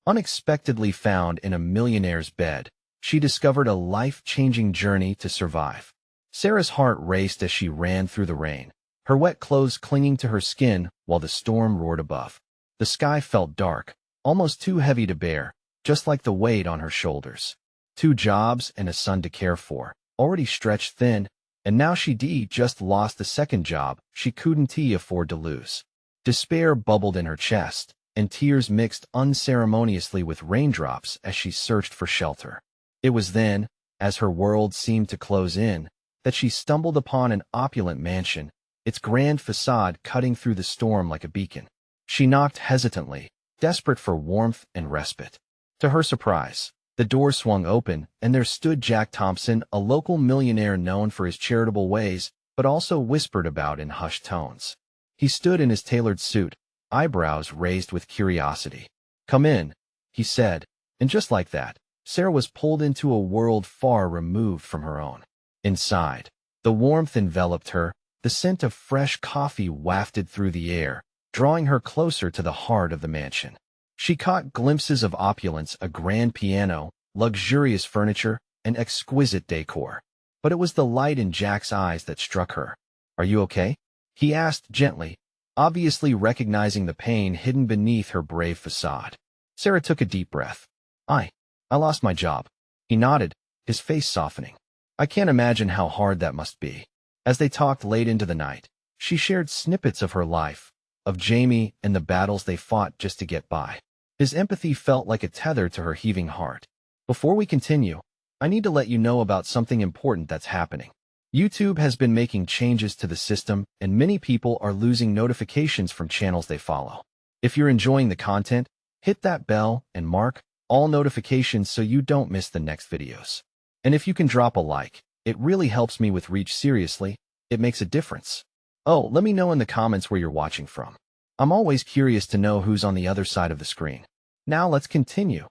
Unexpectedly found in a millionaire's bed, she discovered a life-changing journey to survive. Sarah's heart raced as she ran through the rain, her wet clothes clinging to her skin while the storm roared above. The sky felt dark, almost too heavy to bear, just like the weight on her shoulders. 2 jobs and a son to care for, already stretched thin, and now she'd just lost the second job she couldn't afford to lose. Despair bubbled in her chest, and tears mixed unceremoniously with raindrops as she searched for shelter. It was then, as her world seemed to close in, that she stumbled upon an opulent mansion, its grand facade cutting through the storm like a beacon. She knocked hesitantly, desperate for warmth and respite. To her surprise, the door swung open, and there stood Jack Thompson, a local millionaire known for his charitable ways, but also whispered about in hushed tones. He stood in his tailored suit, eyebrows raised with curiosity. "Come in," he said, and just like that, Sarah was pulled into a world far removed from her own. Inside, the warmth enveloped her, the scent of fresh coffee wafted through the air, drawing her closer to the heart of the mansion. She caught glimpses of opulence, a grand piano, luxurious furniture, and exquisite decor. But it was the light in Jack's eyes that struck her. "Are you okay?" he asked gently, obviously recognizing the pain hidden beneath her brave facade. Sarah took a deep breath. I lost my job." He nodded, his face softening. "I can't imagine how hard that must be." As they talked late into the night, she shared snippets of her life, of Jamie and the battles they fought just to get by. His empathy felt like a tether to her heaving heart. "Before we continue, I need to let you know about something important that's happening. YouTube has been making changes to the system, and many people are losing notifications from channels they follow. If you're enjoying the content, hit that bell and mark all notifications so you don't miss the next videos. And if you can drop a like, it really helps me with reach. Seriously, it makes a difference. Oh, let me know in the comments where you're watching from. I'm always curious to know who's on the other side of the screen. Now let's continue."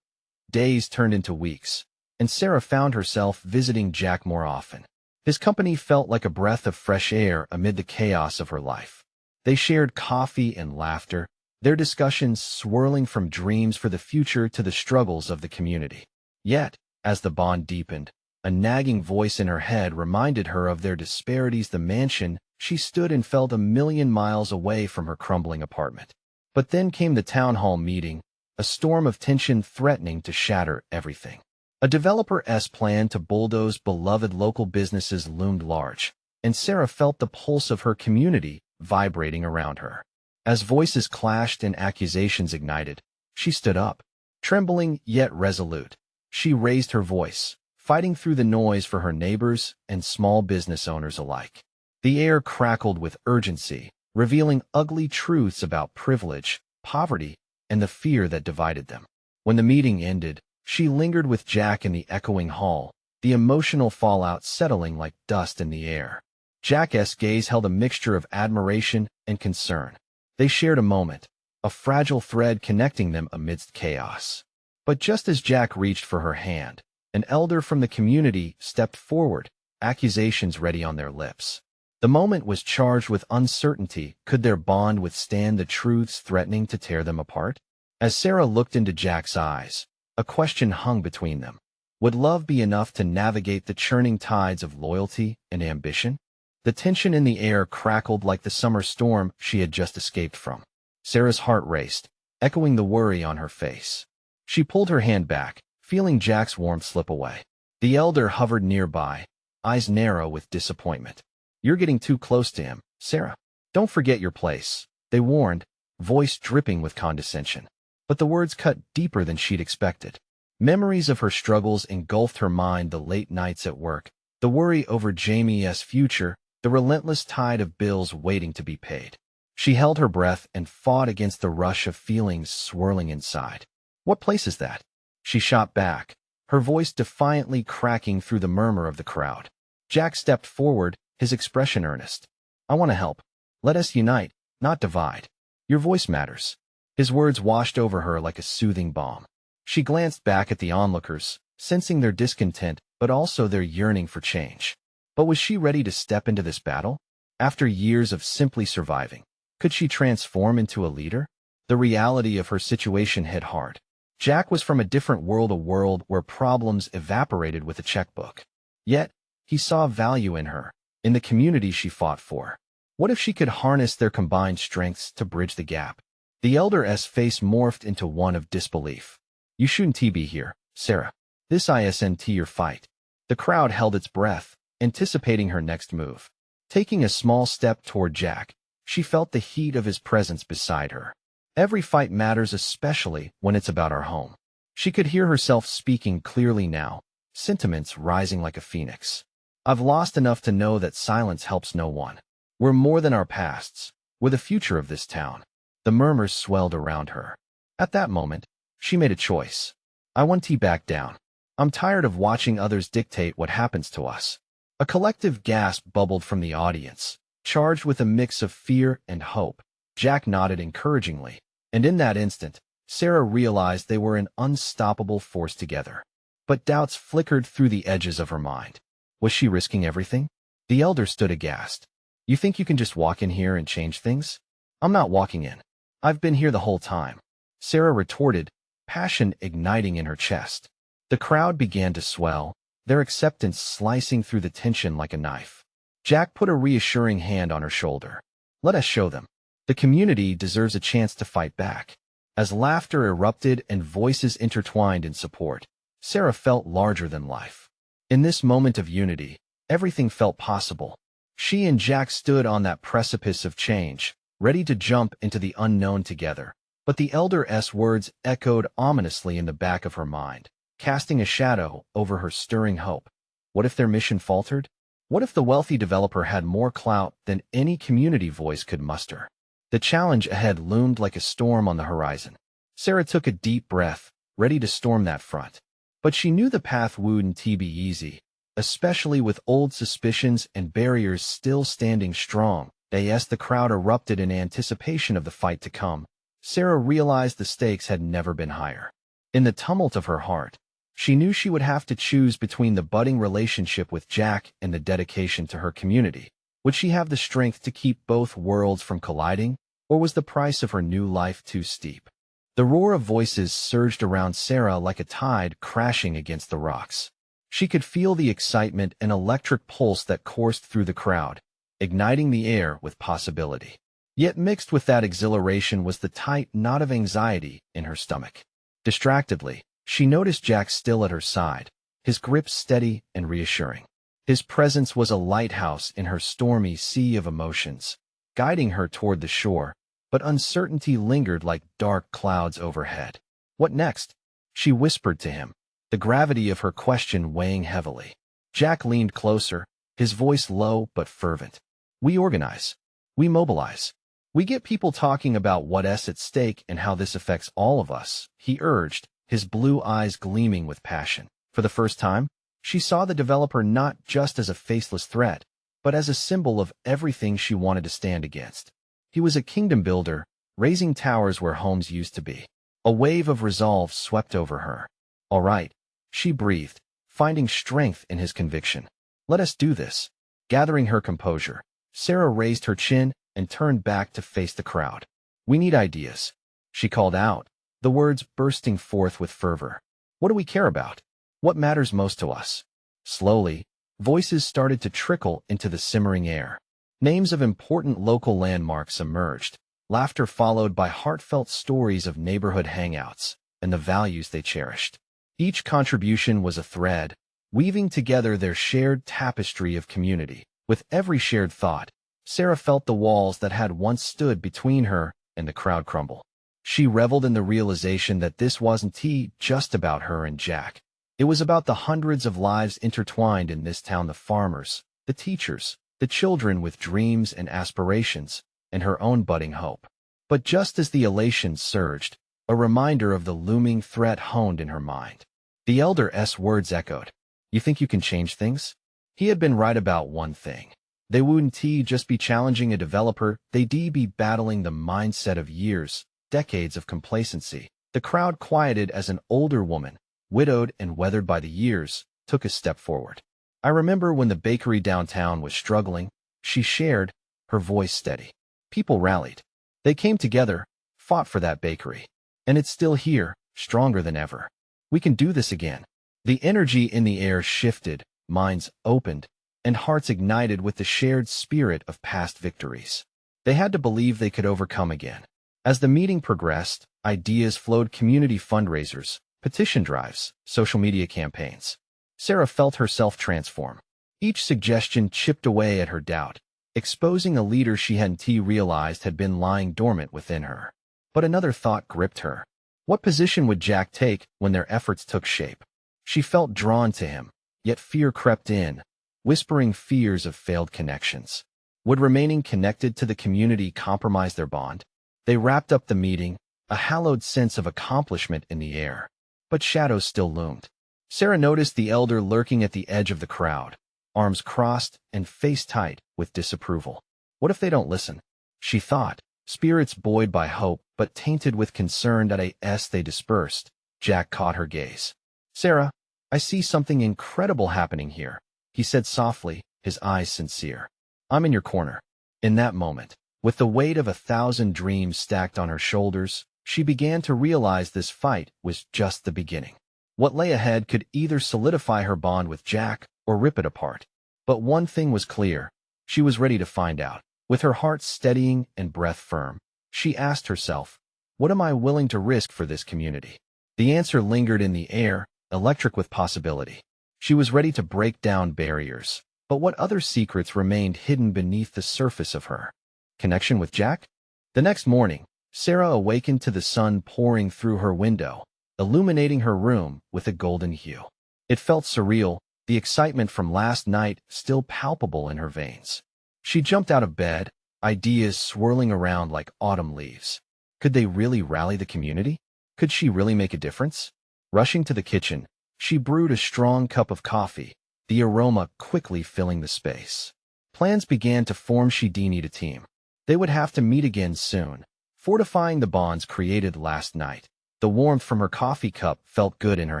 Days turned into weeks, and Sarah found herself visiting Jack more often. His company felt like a breath of fresh air amid the chaos of her life. They shared coffee and laughter, their discussions swirling from dreams for the future to the struggles of the community. Yet, as the bond deepened, a nagging voice in her head reminded her of their disparities. The mansion she stood and felt 1,000,000 miles away from her crumbling apartment. But then came the town hall meeting, a storm of tension threatening to shatter everything. A developer's plan to bulldoze beloved local businesses loomed large, and Sarah felt the pulse of her community vibrating around her. As voices clashed and accusations ignited, she stood up, trembling yet resolute. She raised her voice, fighting through the noise for her neighbors and small business owners alike. The air crackled with urgency, revealing ugly truths about privilege, poverty, and the fear that divided them. When the meeting ended, she lingered with Jack in the echoing hall, the emotional fallout settling like dust in the air. Jack's gaze held a mixture of admiration and concern. They shared a moment, a fragile thread connecting them amidst chaos. But just as Jack reached for her hand, an elder from the community stepped forward, accusations ready on their lips. The moment was charged with uncertainty. Could their bond withstand the truths threatening to tear them apart? As Sarah looked into Jack's eyes, a question hung between them. Would love be enough to navigate the churning tides of loyalty and ambition? The tension in the air crackled like the summer storm she had just escaped from. Sarah's heart raced, echoing the worry on her face. She pulled her hand back, feeling Jack's warmth slip away. The elder hovered nearby, eyes narrow with disappointment. "You're getting too close to him, Sarah. Don't forget your place," they warned, voice dripping with condescension. But the words cut deeper than she'd expected. Memories of her struggles engulfed her mind, the late nights at work, the worry over Jamie's future, the relentless tide of bills waiting to be paid. She held her breath and fought against the rush of feelings swirling inside. "What place is that?" She shot back, her voice defiantly cracking through the murmur of the crowd. Jack stepped forward, his expression earnest. "I want to help. Let us unite, not divide. Your voice matters." His words washed over her like a soothing balm. She glanced back at the onlookers, sensing their discontent but also their yearning for change. But was she ready to step into this battle? After years of simply surviving, could she transform into a leader? The reality of her situation hit hard. Jack was from a different world, a world where problems evaporated with a checkbook. Yet, he saw value in her, in the community she fought for. What if she could harness their combined strengths to bridge the gap? The elder's face morphed into one of disbelief. You shouldn't be here, Sarah. This isn't your fight. The crowd held its breath, anticipating her next move. Taking a small step toward Jack, she felt the heat of his presence beside her. Every fight matters, especially when it's about our home. She could hear herself speaking clearly now, sentiments rising like a phoenix. I've lost enough to know that silence helps no one. We're more than our pasts. We're the future of this town. The murmurs swelled around her. At that moment, she made a choice. I want to back down. I'm tired of watching others dictate what happens to us. A collective gasp bubbled from the audience, charged with a mix of fear and hope. Jack nodded encouragingly, and in that instant, Sarah realized they were an unstoppable force together. But doubts flickered through the edges of her mind. Was she risking everything? The elder stood aghast. You think you can just walk in here and change things? I'm not walking in. I've been here the whole time. Sarah retorted, passion igniting in her chest. The crowd began to swell, their acceptance slicing through the tension like a knife. Jack put a reassuring hand on her shoulder. Let us show them. The community deserves a chance to fight back. As laughter erupted and voices intertwined in support, Sarah felt larger than life. In this moment of unity, everything felt possible. She and Jack stood on that precipice of change, ready to jump into the unknown together. But the elder's words echoed ominously in the back of her mind, casting a shadow over her stirring hope. What if their mission faltered? What if the wealthy developer had more clout than any community voice could muster? The challenge ahead loomed like a storm on the horizon. Sarah took a deep breath, ready to storm that front. But she knew the path wouldn't be easy, especially with old suspicions and barriers still standing strong. As the crowd erupted in anticipation of the fight to come, Sarah realized the stakes had never been higher. In the tumult of her heart, she knew she would have to choose between the budding relationship with Jack and the dedication to her community. Would she have the strength to keep both worlds from colliding, or was the price of her new life too steep? The roar of voices surged around Sarah like a tide crashing against the rocks. She could feel the excitement and electric pulse that coursed through the crowd, igniting the air with possibility. Yet mixed with that exhilaration was the tight knot of anxiety in her stomach. Distractedly, she noticed Jack still at her side, his grip steady and reassuring. His presence was a lighthouse in her stormy sea of emotions, guiding her toward the shore, but uncertainty lingered like dark clouds overhead. What next? She whispered to him, the gravity of her question weighing heavily. Jack leaned closer, his voice low but fervent. We organize. We mobilize. We get people talking about what's at stake and how this affects all of us, he urged, his blue eyes gleaming with passion. For the first time, she saw the developer not just as a faceless threat, but as a symbol of everything she wanted to stand against. He was a kingdom builder, raising towers where homes used to be. A wave of resolve swept over her. All right, she breathed, finding strength in his conviction. Let us do this. Gathering her composure, Sarah raised her chin and turned back to face the crowd. We need ideas, she called out, the words bursting forth with fervor. What do we care about? What matters most to us? Slowly, voices started to trickle into the simmering air. Names of important local landmarks emerged, laughter followed by heartfelt stories of neighborhood hangouts and the values they cherished. Each contribution was a thread, weaving together their shared tapestry of community. With every shared thought, Sarah felt the walls that had once stood between her and the crowd crumble. She reveled in the realization that this wasn't just about her and Jack. It was about the hundreds of lives intertwined in this town, the farmers, the teachers, the children with dreams and aspirations, and her own budding hope. But just as the elation surged, a reminder of the looming threat honed in her mind. The elder's words echoed. You think you can change things? He had been right about one thing. They wouldn't just be challenging a developer, they'd be battling the mindset of years, decades of complacency. The crowd quieted as an older woman, widowed and weathered by the years, took a step forward. I remember when the bakery downtown was struggling, she shared, her voice steady. People rallied. They came together, fought for that bakery. And it's still here, stronger than ever. We can do this again. The energy in the air shifted, minds opened, and hearts ignited with the shared spirit of past victories. They had to believe they could overcome again. As the meeting progressed, ideas flowed: community fundraisers, petition drives, social media campaigns. Sarah felt herself transform. Each suggestion chipped away at her doubt, exposing a leader she hadn't realized had been lying dormant within her. But another thought gripped her. What position would Jack take when their efforts took shape? She felt drawn to him, yet fear crept in, whispering fears of failed connections. Would remaining connected to the community compromise their bond? They wrapped up the meeting, a hallowed sense of accomplishment in the air. But shadows still loomed. Sarah noticed the elder lurking at the edge of the crowd, arms crossed and face tight with disapproval. What if they don't listen? She thought, spirits buoyed by hope but tainted with concern. As they dispersed, Jack caught her gaze. "Sarah, I see something incredible happening here," he said softly, his eyes sincere. "I'm in your corner." In that moment, with the weight of 1,000 dreams stacked on her shoulders, she began to realize this fight was just the beginning. What lay ahead could either solidify her bond with Jack or rip it apart. But one thing was clear. She was ready to find out. With her heart steadying and breath firm, she asked herself, what am I willing to risk for this community? The answer lingered in the air, electric with possibility. She was ready to break down barriers. But what other secrets remained hidden beneath the surface of her connection with Jack? The next morning, Sarah awakened to the sun pouring through her window, illuminating her room with a golden hue. It felt surreal, the excitement from last night still palpable in her veins. She jumped out of bed, ideas swirling around like autumn leaves. Could they really rally the community? Could she really make a difference? Rushing to the kitchen, she brewed a strong cup of coffee, the aroma quickly filling the space. Plans began to form. She'd need a team. They would have to meet again soon, fortifying the bonds created last night. The warmth from her coffee cup felt good in her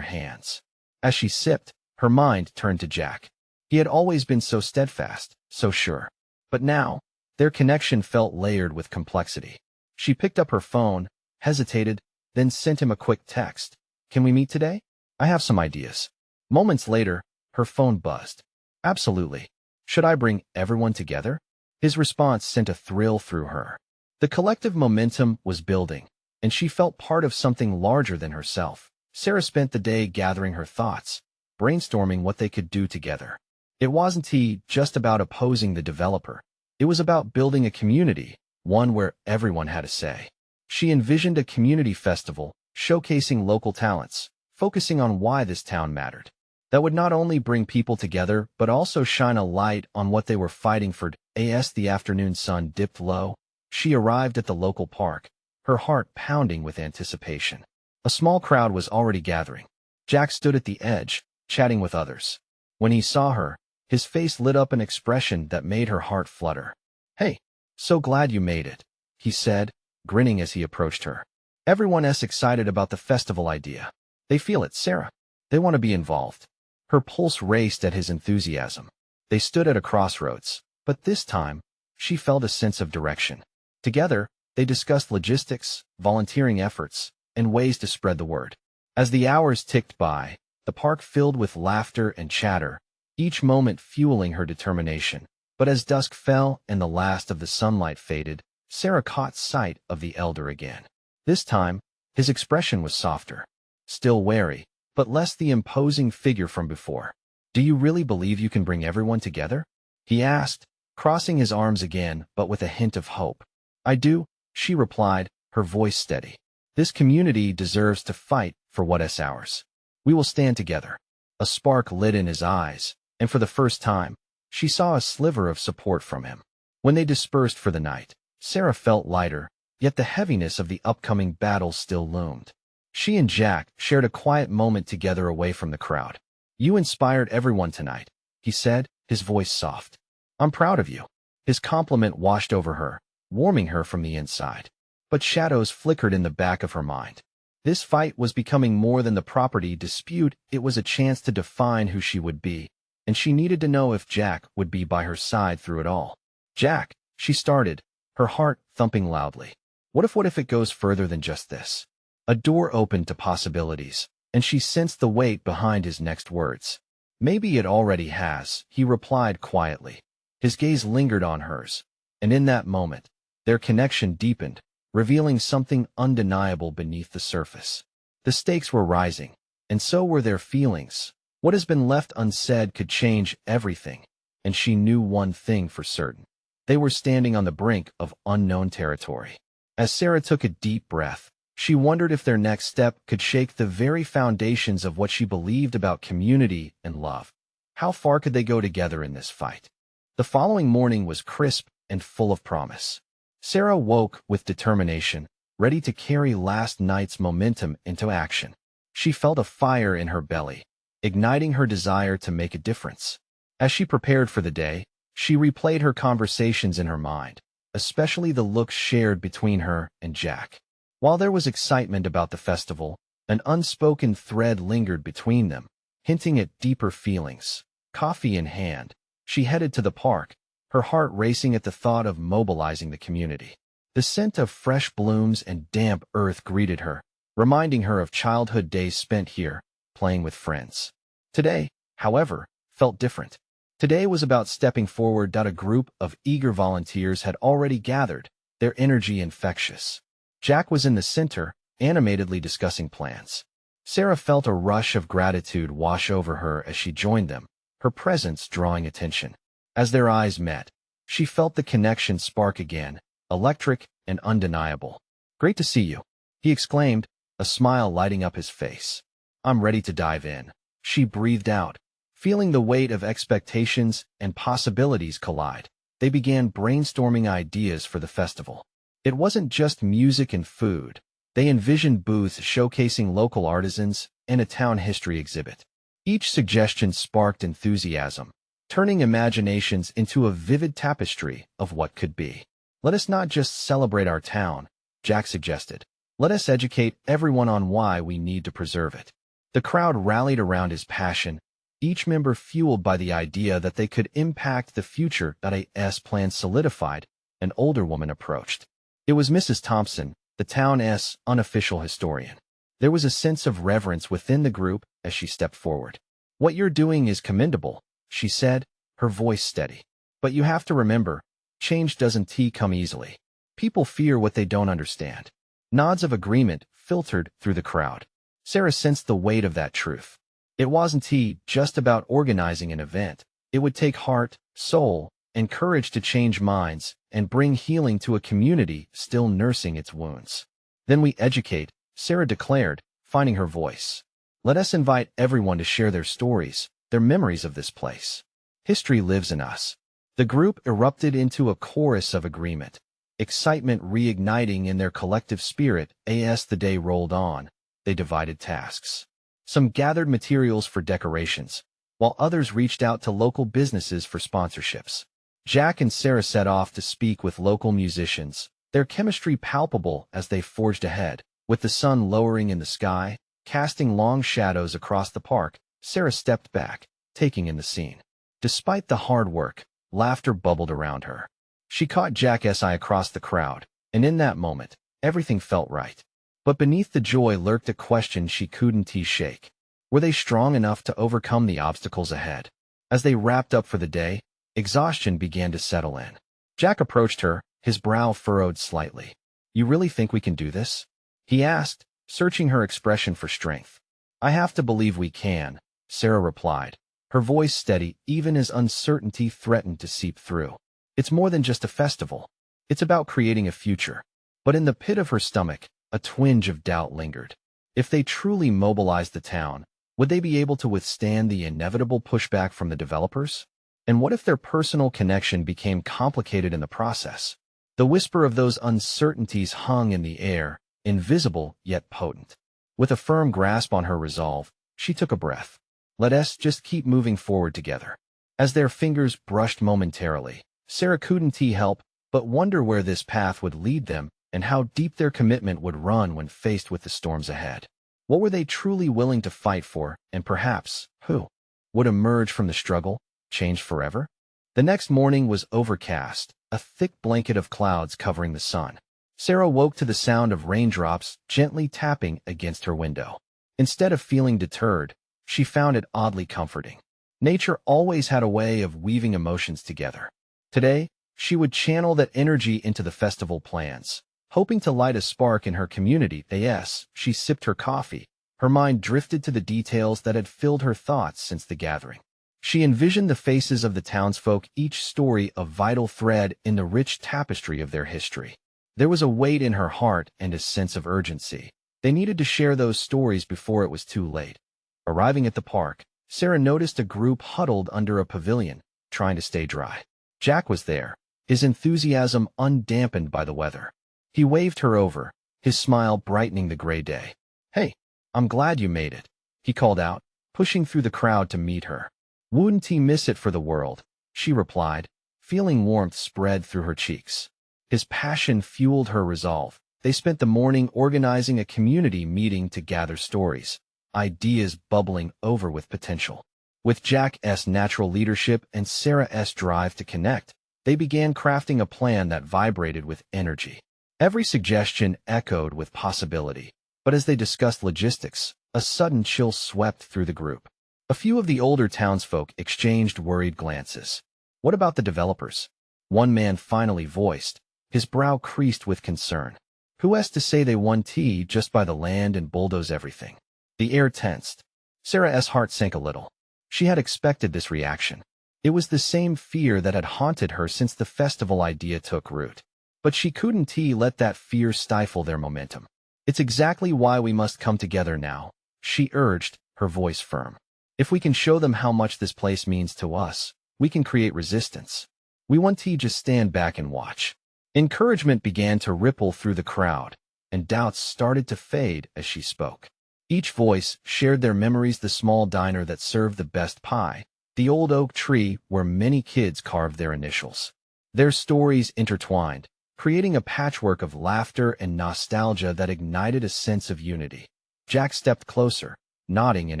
hands. As she sipped, her mind turned to Jack. He had always been so steadfast, so sure. But now, their connection felt layered with complexity. She picked up her phone, hesitated, then sent him a quick text. "Can we meet today? I have some ideas." Moments later, her phone buzzed. "Absolutely. Should I bring everyone together?" His response sent a thrill through her. The collective momentum was building, and she felt part of something larger than herself. Sarah spent the day gathering her thoughts, brainstorming what they could do together. It wasn't just about opposing the developer. It was about building a community, one where everyone had a say. She envisioned a community festival, showcasing local talents, focusing on why this town mattered. That would not only bring people together, but also shine a light on what they were fighting for. As the afternoon sun dipped low, she arrived at the local park, her heart pounding with anticipation. A small crowd was already gathering. Jack stood at the edge, chatting with others. When he saw her, his face lit up an expression that made her heart flutter. "Hey, so glad you made it," he said, grinning as he approached her. "Everyone's excited about the festival idea. They feel it, Sarah. They want to be involved." Her pulse raced at his enthusiasm. They stood at a crossroads, but this time, she felt a sense of direction. Together, they discussed logistics, volunteering efforts, and ways to spread the word. As the hours ticked by, the park filled with laughter and chatter, each moment fueling her determination. But as dusk fell and the last of the sunlight faded, Sarah caught sight of the elder again. This time, his expression was softer, still wary, but less the imposing figure from before. "Do you really believe you can bring everyone together?" he asked, crossing his arms again, but with a hint of hope. "I do," she replied, her voice steady. "This community deserves to fight for what is ours. We will stand together." A spark lit in his eyes, and for the first time, she saw a sliver of support from him. When they dispersed for the night, Sarah felt lighter, yet the heaviness of the upcoming battle still loomed. She and Jack shared a quiet moment together away from the crowd. "You inspired everyone tonight," he said, his voice soft. "I'm proud of you." His compliment washed over her, warming her from the inside. But shadows flickered in the back of her mind. This fight was becoming more than the property dispute. It was a chance to define who she would be, and she needed to know if Jack would be by her side through it all. "Jack," she started, her heart thumping loudly. What if it goes further than just this? A door opened to possibilities, and she sensed the weight behind his next words. Maybe it already has, he replied quietly. His gaze lingered on hers, and in that moment, their connection deepened, revealing something undeniable beneath the surface. The stakes were rising, and so were their feelings. What has been left unsaid could change everything, and she knew one thing for certain. They were standing on the brink of unknown territory. As Sarah took a deep breath, she wondered if their next step could shake the very foundations of what she believed about community and love. How far could they go together in this fight? The following morning was crisp and full of promise. Sarah woke with determination, ready to carry last night's momentum into action. She felt a fire in her belly, igniting her desire to make a difference. As she prepared for the day, she replayed her conversations in her mind, especially the looks shared between her and Jack. While there was excitement about the festival, an unspoken thread lingered between them, hinting at deeper feelings. Coffee in hand, she headed to the park, her heart racing at the thought of mobilizing the community. The scent of fresh blooms and damp earth greeted her, reminding her of childhood days spent here, playing with friends. Today, however, felt different. Today was about stepping forward. A group of eager volunteers had already gathered, their energy infectious. Jack was in the center, animatedly discussing plans. Sarah felt a rush of gratitude wash over her as she joined them, her presence drawing attention. As their eyes met, she felt the connection spark again, electric and undeniable. "Great to see you," he exclaimed, a smile lighting up his face. "I'm ready to dive in," she breathed out. Feeling the weight of expectations and possibilities collide, they began brainstorming ideas for the festival. It wasn't just music and food. They envisioned booths showcasing local artisans and a town history exhibit. Each suggestion sparked enthusiasm, turning imaginations into a vivid tapestry of what could be. "Let us not just celebrate our town," Jack suggested. "Let us educate everyone on why we need to preserve it." The crowd rallied around his passion, each member fueled by the idea that they could impact the future. As plans solidified, an older woman approached. It was Mrs. Thompson, the town's unofficial historian. There was a sense of reverence within the group as she stepped forward. "What you're doing is commendable," she said, her voice steady. "But you have to remember, change doesn't come easily. People fear what they don't understand." Nods of agreement filtered through the crowd. Sarah sensed the weight of that truth. It wasn't just about organizing an event. It would take heart, soul, and courage to change minds and bring healing to a community still nursing its wounds. "Then we educate," Sarah declared, finding her voice. "Let us invite everyone to share their stories, their memories of this place. History lives in us." The group erupted into a chorus of agreement, excitement reigniting in their collective spirit. As the day rolled on, they divided tasks. Some gathered materials for decorations, while others reached out to local businesses for sponsorships. Jack and Sarah set off to speak with local musicians, their chemistry palpable as they forged ahead. With the sun lowering in the sky, casting long shadows across the park, Sarah stepped back, taking in the scene. Despite the hard work, laughter bubbled around her. She caught Jack's eye across the crowd, and in that moment, everything felt right. But beneath the joy lurked a question she couldn't shake. Were they strong enough to overcome the obstacles ahead? As they wrapped up for the day, exhaustion began to settle in. Jack approached her, his brow furrowed slightly. "You really think we can do this?" he asked, searching her expression for strength. "I have to believe we can," Sarah replied, her voice steady even as uncertainty threatened to seep through. "It's more than just a festival. It's about creating a future." But in the pit of her stomach, a twinge of doubt lingered. If they truly mobilized the town, would they be able to withstand the inevitable pushback from the developers? And what if their personal connection became complicated in the process? The whisper of those uncertainties hung in the air, invisible yet potent. With a firm grasp on her resolve, she took a breath. "Let us just keep moving forward together." As their fingers brushed momentarily, Sarah couldn't help but wonder where this path would lead them and how deep their commitment would run when faced with the storms ahead. What were they truly willing to fight for, and perhaps, who would emerge from the struggle, changed forever? The next morning was overcast, a thick blanket of clouds covering the sun. Sarah woke to the sound of raindrops gently tapping against her window. Instead of feeling deterred, she found it oddly comforting. Nature always had a way of weaving emotions together. Today, she would channel that energy into the festival plans, hoping to light a spark in her community. As she sipped her coffee, her mind drifted to the details that had filled her thoughts since the gathering. She envisioned the faces of the townsfolk, each story a vital thread in the rich tapestry of their history. There was a weight in her heart and a sense of urgency. They needed to share those stories before it was too late. Arriving at the park, Sarah noticed a group huddled under a pavilion, trying to stay dry. Jack was there, his enthusiasm undampened by the weather. He waved her over, his smile brightening the gray day. "Hey, I'm glad you made it," he called out, pushing through the crowd to meet her. "Wouldn't he miss it for the world?" she replied, feeling warmth spread through her cheeks. His passion fueled her resolve. They spent the morning organizing a community meeting to gather stories, ideas bubbling over with potential. With Jack's natural leadership and Sarah's drive to connect, they began crafting a plan that vibrated with energy. Every suggestion echoed with possibility, but as they discussed logistics, a sudden chill swept through the group. A few of the older townsfolk exchanged worried glances. "What about the developers?" one man finally voiced, his brow creased with concern. "Who has to say they won tea just by the land and bulldoze everything?" The air tensed. Sarah's heart sank a little. She had expected this reaction. It was the same fear that had haunted her since the festival idea took root. But she couldn't let that fear stifle their momentum. "It's exactly why we must come together now," she urged, her voice firm. "If we can show them how much this place means to us, we can create resistance. We won't just stand back and watch." Encouragement began to ripple through the crowd, and doubts started to fade as she spoke. Each voice shared their memories: the small diner that served the best pie, the old oak tree where many kids carved their initials. Their stories intertwined, creating a patchwork of laughter and nostalgia that ignited a sense of unity. Jack stepped closer, nodding in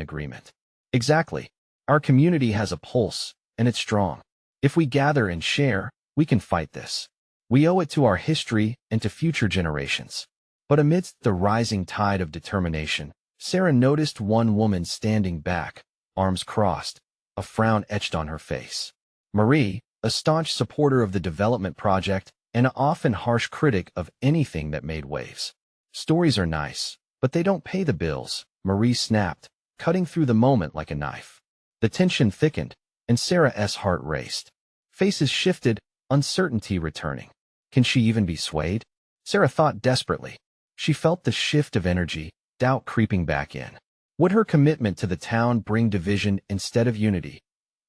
agreement. "Exactly. Our community has a pulse, and it's strong. If we gather and share, we can fight this. We owe it to our history and to future generations." But amidst the rising tide of determination, Sarah noticed one woman standing back, arms crossed, a frown etched on her face. Marie, a staunch supporter of the development project and an often harsh critic of anything that made waves. "Stories are nice, but they don't pay the bills," Marie snapped, cutting through the moment like a knife. The tension thickened, and Sarah's heart raced. Faces shifted, uncertainty returning. Can she even be swayed? Sarah thought desperately. She felt the shift of energy, doubt creeping back in. Would her commitment to the town bring division instead of unity?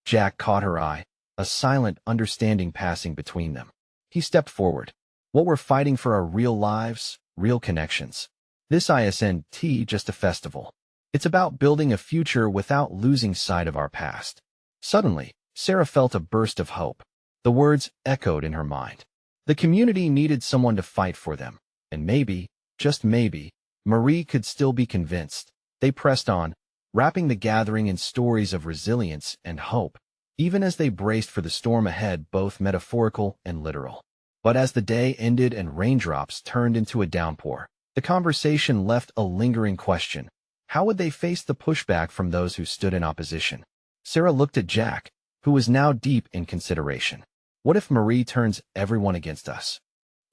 Jack caught her eye, a silent understanding passing between them. He stepped forward. "What we're fighting for are real lives, real connections. This isn't just a festival. It's about building a future without losing sight of our past." Suddenly, Sarah felt a burst of hope. The words echoed in her mind. The community needed someone to fight for them, and maybe, just maybe, Marie could still be convinced. They pressed on, wrapping the gathering in stories of resilience and hope, even as they braced for the storm ahead, both metaphorical and literal. But as the day ended and raindrops turned into a downpour, the conversation left a lingering question. How would they face the pushback from those who stood in opposition? Sarah looked at Jack, who was now deep in consideration. What if Marie turns everyone against us?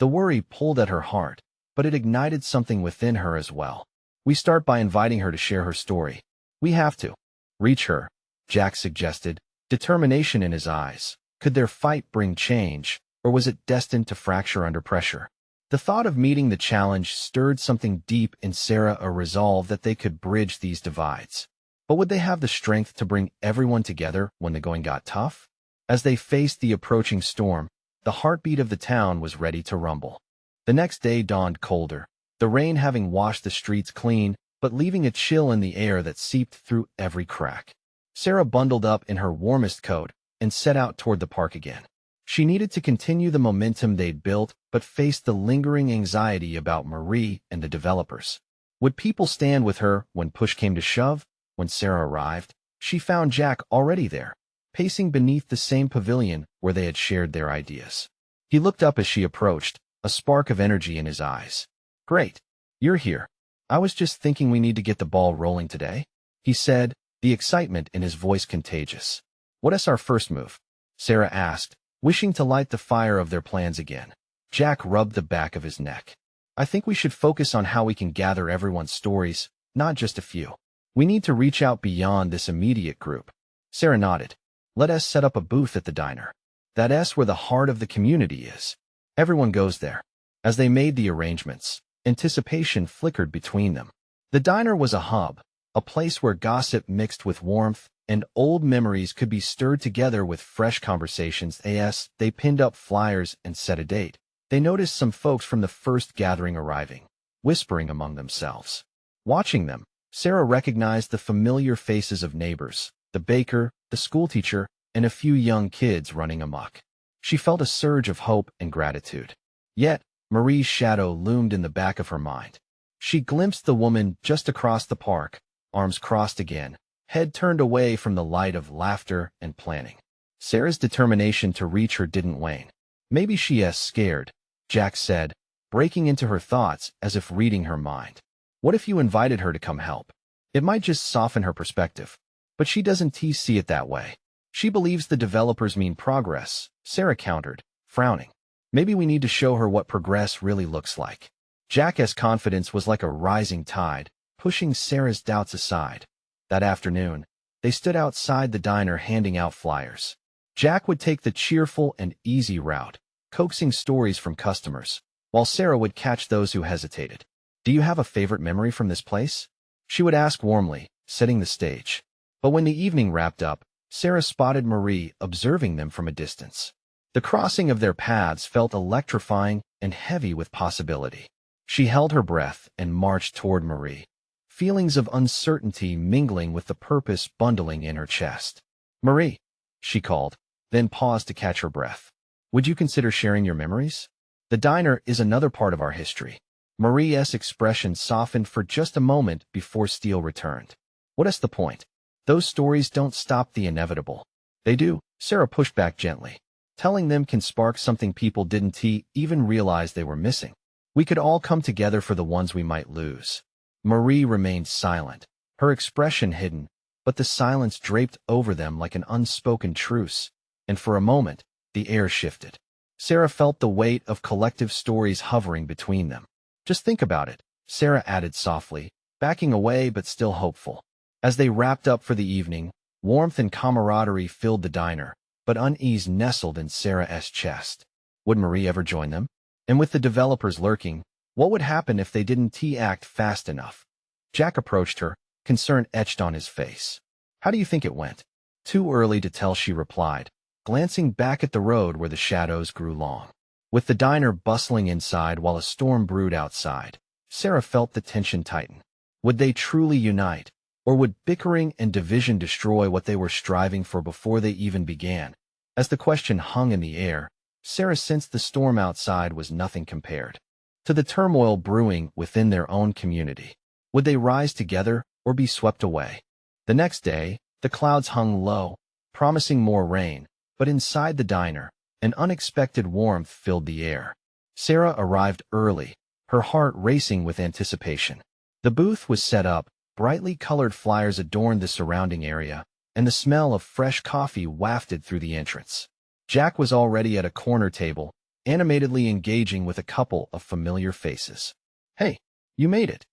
The worry pulled at her heart, but it ignited something within her as well. "We start by inviting her to share her story. We have to reach her," Jack suggested, determination in his eyes. Could their fight bring change, or was it destined to fracture under pressure? The thought of meeting the challenge stirred something deep in Sarah, a resolve that they could bridge these divides. But would they have the strength to bring everyone together when the going got tough? As they faced the approaching storm, the heartbeat of the town was ready to rumble. The next day dawned colder, the rain having washed the streets clean, but leaving a chill in the air that seeped through every crack. Sarah bundled up in her warmest coat and set out toward the park again. She needed to continue the momentum they'd built, but faced the lingering anxiety about Marie and the developers. Would people stand with her when push came to shove? When Sarah arrived, she found Jack already there, pacing beneath the same pavilion where they had shared their ideas. He looked up as she approached, a spark of energy in his eyes. "Great. You're here. I was just thinking we need to get the ball rolling today," he said, the excitement in his voice contagious. "What is our first move?" Sarah asked, wishing to light the fire of their plans again. Jack rubbed the back of his neck. "I think we should focus on how we can gather everyone's stories, not just a few. We need to reach out beyond this immediate group." Sarah nodded. "Let us set up a booth at the diner. That's where the heart of the community is. Everyone goes there." As they made the arrangements, anticipation flickered between them. The diner was a hub, a place where gossip mixed with warmth, and old memories could be stirred together with fresh conversations. As they pinned up flyers and set a date, they noticed some folks from the first gathering arriving, whispering among themselves. Watching them, Sarah recognized the familiar faces of neighbors, the baker, the schoolteacher, and a few young kids running amok. She felt a surge of hope and gratitude. Yet, Marie's shadow loomed in the back of her mind. She glimpsed the woman just across the park, arms crossed again, head turned away from the light of laughter and planning. Sarah's determination to reach her didn't wane. "Maybe she is scared," Jack said, breaking into her thoughts as if reading her mind. "What if you invited her to come help? It might just soften her perspective." "But she doesn't see it that way. She believes the developers mean progress," Sarah countered, frowning. "Maybe we need to show her what progress really looks like." Jack's confidence was like a rising tide, pushing Sarah's doubts aside. That afternoon, they stood outside the diner handing out flyers. Jack would take the cheerful and easy route, coaxing stories from customers, while Sarah would catch those who hesitated. "Do you have a favorite memory from this place?" she would ask warmly, setting the stage. But when the evening wrapped up, Sarah spotted Marie observing them from a distance. The crossing of their paths felt electrifying and heavy with possibility. She held her breath and marched toward Marie, feelings of uncertainty mingling with the purpose bundling in her chest. "Marie," she called, then paused to catch her breath. "Would you consider sharing your memories? The diner is another part of our history." Marie's expression softened for just a moment before Steele returned. "What is the point? Those stories don't stop the inevitable." "They do," Sarah pushed back gently. "Telling them can spark something people didn't even realize they were missing. We could all come together for the ones we might lose." Marie remained silent, her expression hidden, but the silence draped over them like an unspoken truce, and for a moment, the air shifted. Sarah felt the weight of collective stories hovering between them. "Just think about it," Sarah added softly, backing away but still hopeful. As they wrapped up for the evening, warmth and camaraderie filled the diner, but unease nestled in Sarah's chest. Would Marie ever join them? And with the developers lurking, what would happen if they didn't act fast enough? Jack approached her, concern etched on his face. "How do you think it went?" "Too early to tell," she replied, glancing back at the road where the shadows grew long. With the diner bustling inside while a storm brewed outside, Sarah felt the tension tighten. Would they truly unite, or would bickering and division destroy what they were striving for before they even began? As the question hung in the air, Sarah sensed the storm outside was nothing compared to the turmoil brewing within their own community. Would they rise together or be swept away? The next day, the clouds hung low, promising more rain, but inside the diner, an unexpected warmth filled the air. Sarah arrived early, her heart racing with anticipation. The booth was set up, brightly colored flyers adorned the surrounding area, and the smell of fresh coffee wafted through the entrance. Jack was already at a corner table, animatedly engaging with a couple of familiar faces. "Hey, you made it,"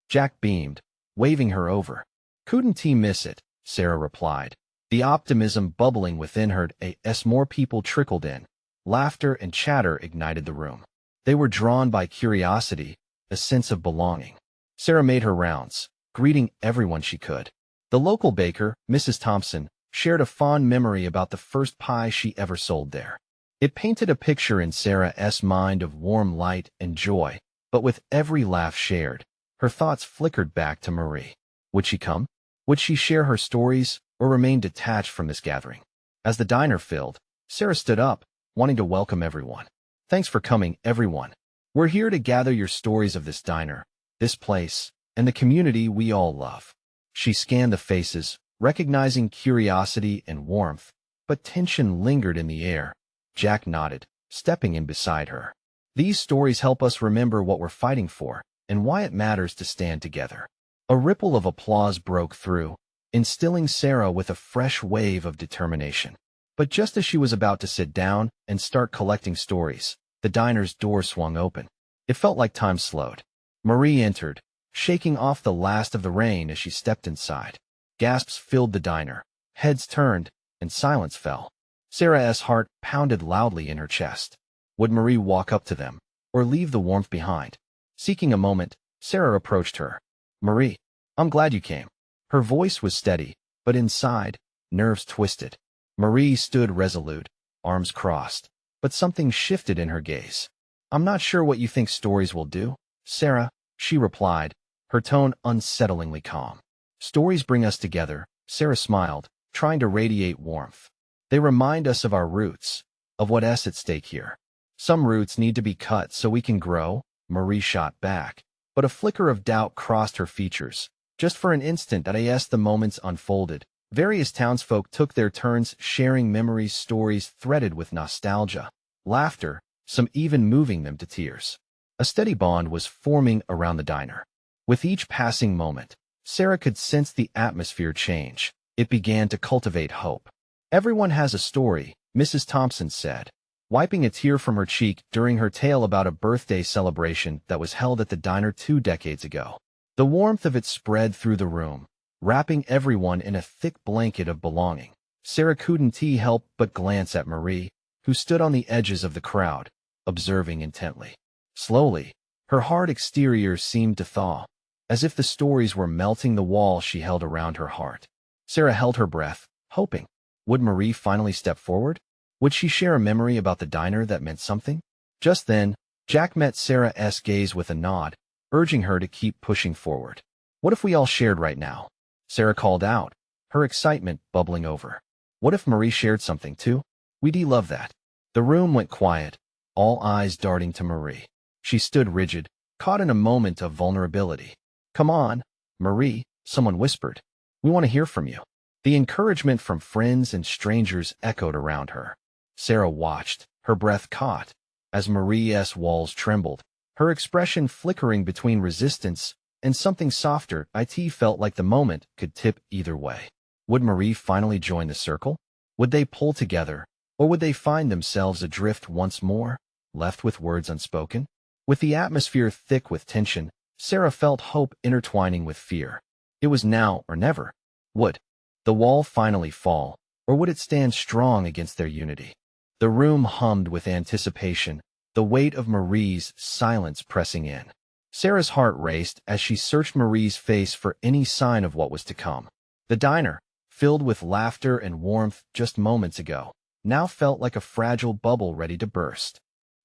Jack beamed, waving her over. "Couldn't miss it," Sarah replied, the optimism bubbling within her as more people trickled in. Laughter and chatter ignited the room. They were drawn by curiosity, a sense of belonging. Sarah made her rounds, greeting everyone she could. The local baker, Mrs. Thompson, shared a fond memory about the first pie she ever sold there. It painted a picture in Sarah's mind of warm light and joy, but with every laugh shared, her thoughts flickered back to Marie. Would she come? Would she share her stories, or remain detached from this gathering? As the diner filled, Sarah stood up, wanting to welcome everyone. "Thanks for coming, everyone. We're here to gather your stories of this diner, this place, and the community we all love." She scanned the faces, recognizing curiosity and warmth, but tension lingered in the air. Jack nodded, stepping in beside her. These stories help us remember what we're fighting for and why it matters to stand together. A ripple of applause broke through, instilling Sarah with a fresh wave of determination. But just as she was about to sit down and start collecting stories, the diner's door swung open. It felt like time slowed. Marie entered, shaking off the last of the rain as she stepped inside. Gasps filled the diner, heads turned, and silence fell. Sarah's heart pounded loudly in her chest. Would Marie walk up to them, or leave the warmth behind? Seeking a moment, Sarah approached her. "Marie, I'm glad you came." Her voice was steady, but inside, nerves twisted. Marie stood resolute, arms crossed, but something shifted in her gaze. "I'm not sure what you think stories will do, Sarah," she replied, her tone unsettlingly calm. "Stories bring us together," Sarah smiled, trying to radiate warmth. "They remind us of our roots, of what's at stake here. Some roots need to be cut so we can grow," Marie shot back, but a flicker of doubt crossed her features. Just for an instant as the moments unfolded, various townsfolk took their turns sharing memories, stories threaded with nostalgia, laughter, some even moving them to tears. A steady bond was forming around the diner. With each passing moment, Sarah could sense the atmosphere change. It began to cultivate hope. "Everyone has a story," Mrs. Thompson said, wiping a tear from her cheek during her tale about a birthday celebration that was held at the diner 2 decades ago. The warmth of it spread through the room, wrapping everyone in a thick blanket of belonging. Sarah couldn't help but glance at Marie, who stood on the edges of the crowd, observing intently. Slowly, her hard exterior seemed to thaw, as if the stories were melting the wall she held around her heart. Sarah held her breath, hoping. Would Marie finally step forward? Would she share a memory about the diner that meant something? Just then, Jack met Sarah's gaze with a nod, urging her to keep pushing forward. "What if we all shared right now?" Sarah called out, her excitement bubbling over. "What if Marie shared something too? We'd love that." The room went quiet, all eyes darting to Marie. She stood rigid, caught in a moment of vulnerability. "Come on, Marie," someone whispered. "We want to hear from you." The encouragement from friends and strangers echoed around her. Sarah watched, her breath caught, as Marie's walls trembled, her expression flickering between resistance and something softer. It felt like the moment could tip either way. Would Marie finally join the circle? Would they pull together, or would they find themselves adrift once more, left with words unspoken? With the atmosphere thick with tension, Sarah felt hope intertwining with fear. It was now or never. Would the wall finally fall, or would it stand strong against their unity? The room hummed with anticipation, the weight of Marie's silence pressing in. Sarah's heart raced as she searched Marie's face for any sign of what was to come. The diner, filled with laughter and warmth just moments ago, now felt like a fragile bubble ready to burst.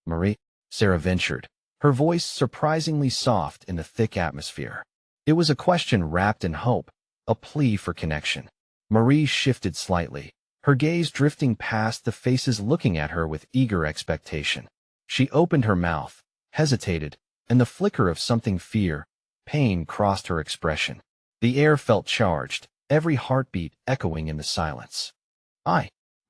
"Marie," Sarah ventured, her voice surprisingly soft in the thick atmosphere. It was a question wrapped in hope, a plea for connection. Marie shifted slightly, her gaze drifting past the faces looking at her with eager expectation. She opened her mouth, hesitated, and the flicker of something pain crossed her expression. The air felt charged, every heartbeat echoing in the silence.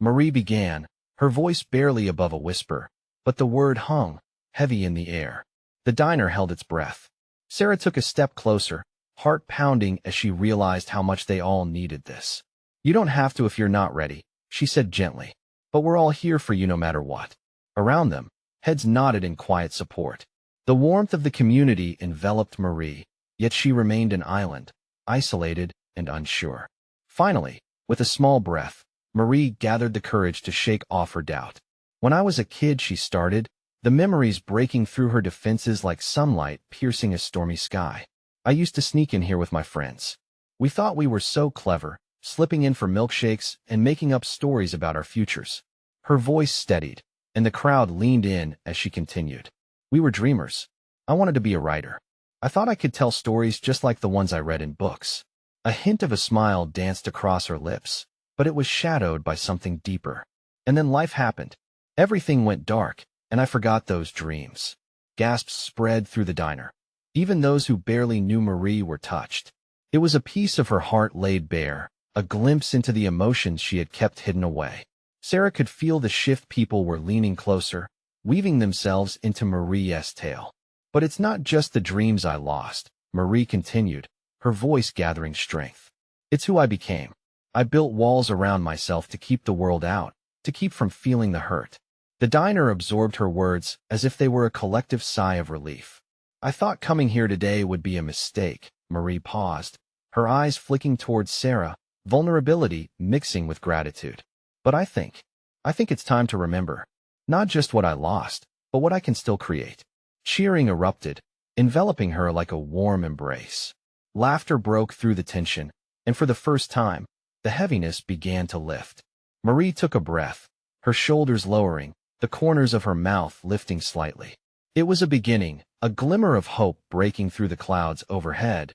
Marie began, her voice barely above a whisper, but the word hung, heavy in the air. The diner held its breath. Sarah took a step closer, heart pounding as she realized how much they all needed this. "You don't have to if you're not ready," she said gently, "but we're all here for you no matter what." Around them, heads nodded in quiet support. The warmth of the community enveloped Marie, yet she remained an island, isolated and unsure. Finally, with a small breath, Marie gathered the courage to shake off her doubt. "When I was a kid," she started, the memories breaking through her defenses like sunlight piercing a stormy sky. "I used to sneak in here with my friends. We thought we were so clever, slipping in for milkshakes and making up stories about our futures." Her voice steadied, and the crowd leaned in as she continued. "We were dreamers. I wanted to be a writer. I thought I could tell stories just like the ones I read in books." A hint of a smile danced across her lips, but it was shadowed by something deeper. "And then life happened. Everything went dark, and I forgot those dreams." Gasps spread through the diner. Even those who barely knew Marie were touched. It was a piece of her heart laid bare, a glimpse into the emotions she had kept hidden away. Sarah could feel the shift. People were leaning closer, weaving themselves into Marie's tale. But it's not just the dreams I lost, Marie continued, her voice gathering strength. It's who I became. I built walls around myself to keep the world out, to keep from feeling the hurt. The diner absorbed her words as if they were a collective sigh of relief. I thought coming here today would be a mistake. Marie paused, her eyes flicking towards Sarah, vulnerability mixing with gratitude. But I think it's time to remember, not just what I lost, but what I can still create. Cheering erupted, enveloping her like a warm embrace. Laughter broke through the tension, and for the first time, the heaviness began to lift. Marie took a breath, her shoulders lowering, the corners of her mouth lifting slightly. It was a beginning, a glimmer of hope breaking through the clouds overhead.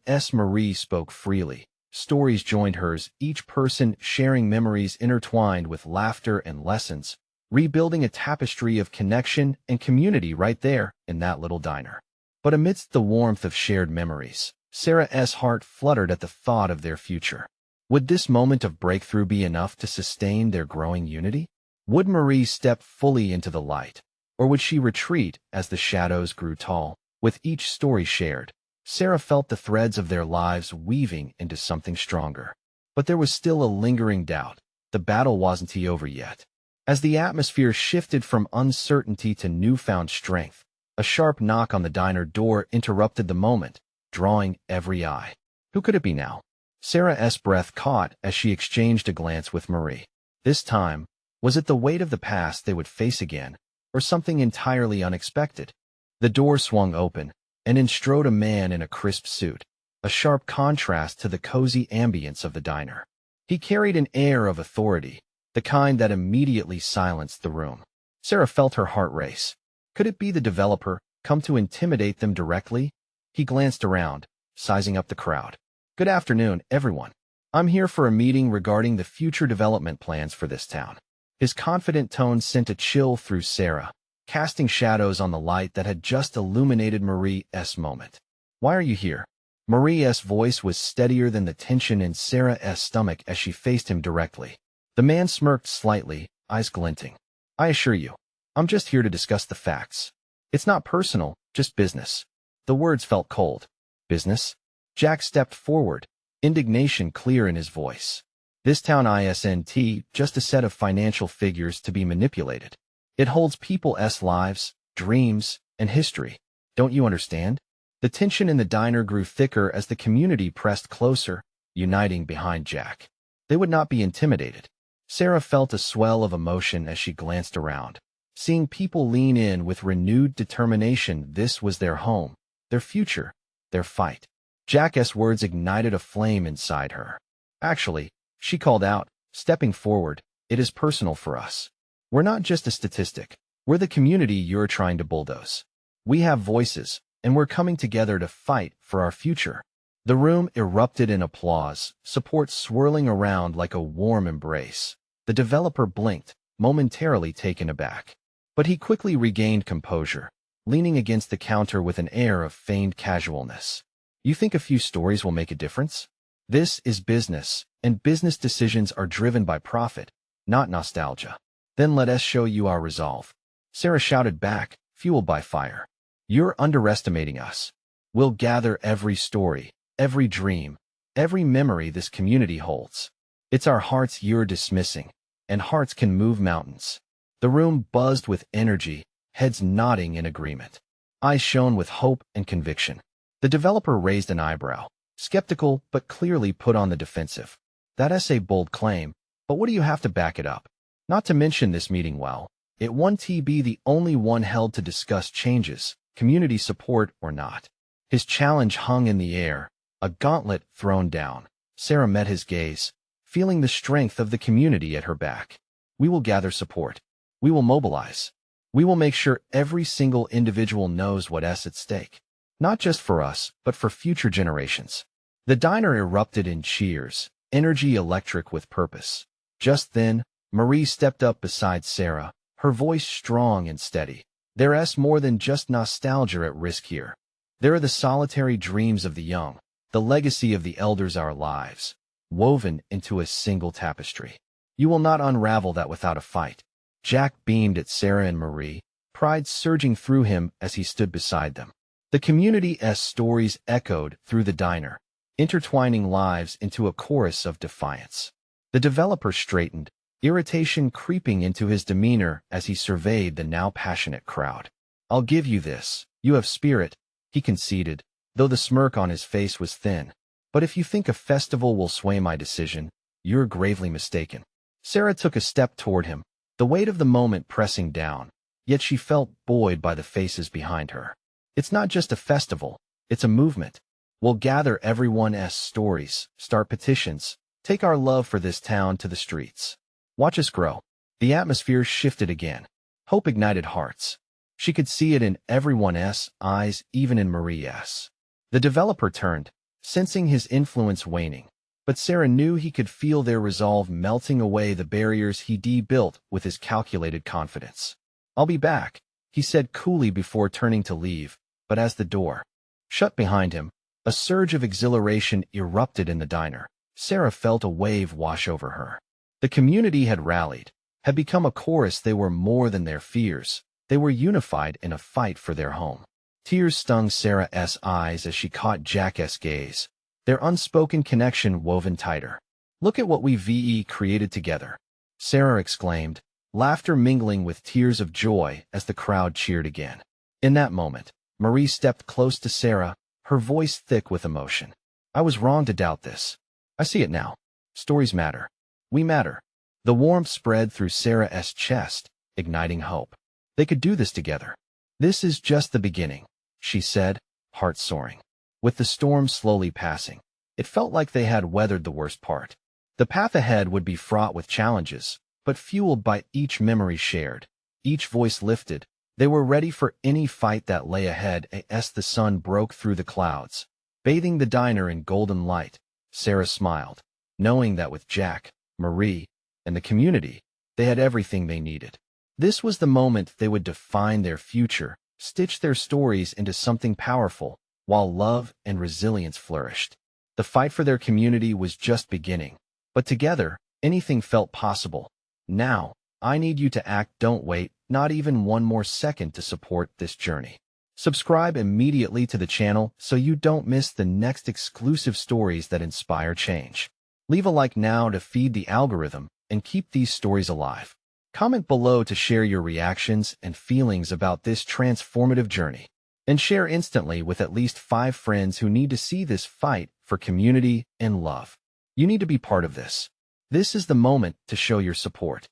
As Marie spoke freely. Stories joined hers, each person sharing memories intertwined with laughter and lessons, rebuilding a tapestry of connection and community right there in that little diner. But amidst the warmth of shared memories, Sarah's heart fluttered at the thought of their future. Would this moment of breakthrough be enough to sustain their growing unity? Would Marie step fully into the light, or would she retreat as the shadows grew tall? With each story shared, Sarah felt the threads of their lives weaving into something stronger. But there was still a lingering doubt. The battle wasn't over yet. As the atmosphere shifted from uncertainty to newfound strength, a sharp knock on the diner door interrupted the moment, drawing every eye. Who could it be now? Sarah's breath caught as she exchanged a glance with Marie. This time, was it the weight of the past they would face again, or something entirely unexpected? The door swung open, and in strode a man in a crisp suit, a sharp contrast to the cozy ambience of the diner. He carried an air of authority, the kind that immediately silenced the room. Sarah felt her heart race. Could it be the developer, come to intimidate them directly? He glanced around, sizing up the crowd. Good afternoon, everyone. I'm here for a meeting regarding the future development plans for this town. His confident tone sent a chill through Sarah, casting shadows on the light that had just illuminated Marie's moment. Why are you here? Marie's voice was steadier than the tension in Sarah's stomach as she faced him directly. The man smirked slightly, eyes glinting. I assure you, I'm just here to discuss the facts. It's not personal, just business. The words felt cold. Business? Jack stepped forward, indignation clear in his voice. This town isn't just a set of financial figures to be manipulated. It holds people's lives, dreams, and history. Don't you understand? The tension in the diner grew thicker as the community pressed closer, uniting behind Jack. They would not be intimidated. Sarah felt a swell of emotion as she glanced around. Seeing people lean in with renewed determination, this was their home, their future, their fight. Jack's words ignited a flame inside her. Actually, she called out, stepping forward, it is personal for us. We're not just a statistic. We're the community you're trying to bulldoze. We have voices, and we're coming together to fight for our future. The room erupted in applause, support swirling around like a warm embrace. The developer blinked, momentarily taken aback. But he quickly regained composure, leaning against the counter with an air of feigned casualness. You think a few stories will make a difference? This is business, and business decisions are driven by profit, not nostalgia. Then let us show you our resolve. Sarah shouted back, fueled by fire. You're underestimating us. We'll gather every story, every dream, every memory this community holds. It's our hearts you're dismissing, and hearts can move mountains. The room buzzed with energy, heads nodding in agreement. Eyes shone with hope and conviction. The developer raised an eyebrow, skeptical but clearly put on the defensive. That's a bold claim, but what do you have to back it up? Not to mention this meeting, well, it won't be the only one held to discuss changes, community support or not. His challenge hung in the air, a gauntlet thrown down. Sarah met his gaze, feeling the strength of the community at her back. We will gather support. We will mobilize. We will make sure every single individual knows what's at stake. Not just for us, but for future generations. The diner erupted in cheers, energy electric with purpose. Just then, Marie stepped up beside Sarah, her voice strong and steady. There's more than just nostalgia at risk here. There are the solitary dreams of the young, the legacy of the elders, our lives, woven into a single tapestry. You will not unravel that without a fight. Jack beamed at Sarah and Marie, pride surging through him as he stood beside them. The community's stories echoed through the diner, intertwining lives into a chorus of defiance. The developer straightened, irritation creeping into his demeanor as he surveyed the now passionate crowd. "I'll give you this. You have spirit," he conceded, though the smirk on his face was thin. "But if you think a festival will sway my decision, you're gravely mistaken." Sarah took a step toward him, the weight of the moment pressing down, yet she felt buoyed by the faces behind her. "It's not just a festival, it's a movement. We'll gather everyone's stories, start petitions, take our love for this town to the streets. Watch us grow." The atmosphere shifted again. Hope ignited hearts. She could see it in everyone's eyes, even in Maria's. The developer turned, sensing his influence waning, but Sarah knew he could feel their resolve melting away the barriers he built with his calculated confidence. "I'll be back," he said coolly before turning to leave, but as the door shut behind him, a surge of exhilaration erupted in the diner. Sarah felt a wave wash over her. The community had rallied, had become a chorus. They were more than their fears. They were unified in a fight for their home. Tears stung Sarah's eyes as she caught Jack's gaze, their unspoken connection woven tighter. "Look at what we've created together," Sarah exclaimed, laughter mingling with tears of joy as the crowd cheered again. In that moment, Marie stepped close to Sarah, her voice thick with emotion. "I was wrong to doubt this. I see it now. Stories matter. We matter." The warmth spread through Sarah's chest, igniting hope. They could do this together. "This is just the beginning," she said, heart soaring. With the storm slowly passing, it felt like they had weathered the worst part. The path ahead would be fraught with challenges, but fueled by each memory shared, each voice lifted. They were ready for any fight that lay ahead as the sun broke through the clouds, bathing the diner in golden light. Sarah smiled, knowing that with Jack, Marie, and the community, they had everything they needed. This was the moment they would define their future, stitch their stories into something powerful, while love and resilience flourished. The fight for their community was just beginning, but together, anything felt possible. "Now, I need you to act. Don't wait, not even one more second, to support this journey." Subscribe immediately to the channel so you don't miss the next exclusive stories that inspire change. Leave a like now to feed the algorithm and keep these stories alive. Comment below to share your reactions and feelings about this transformative journey. And share instantly with at least 5 friends who need to see this fight for community and love. You need to be part of this. This is the moment to show your support.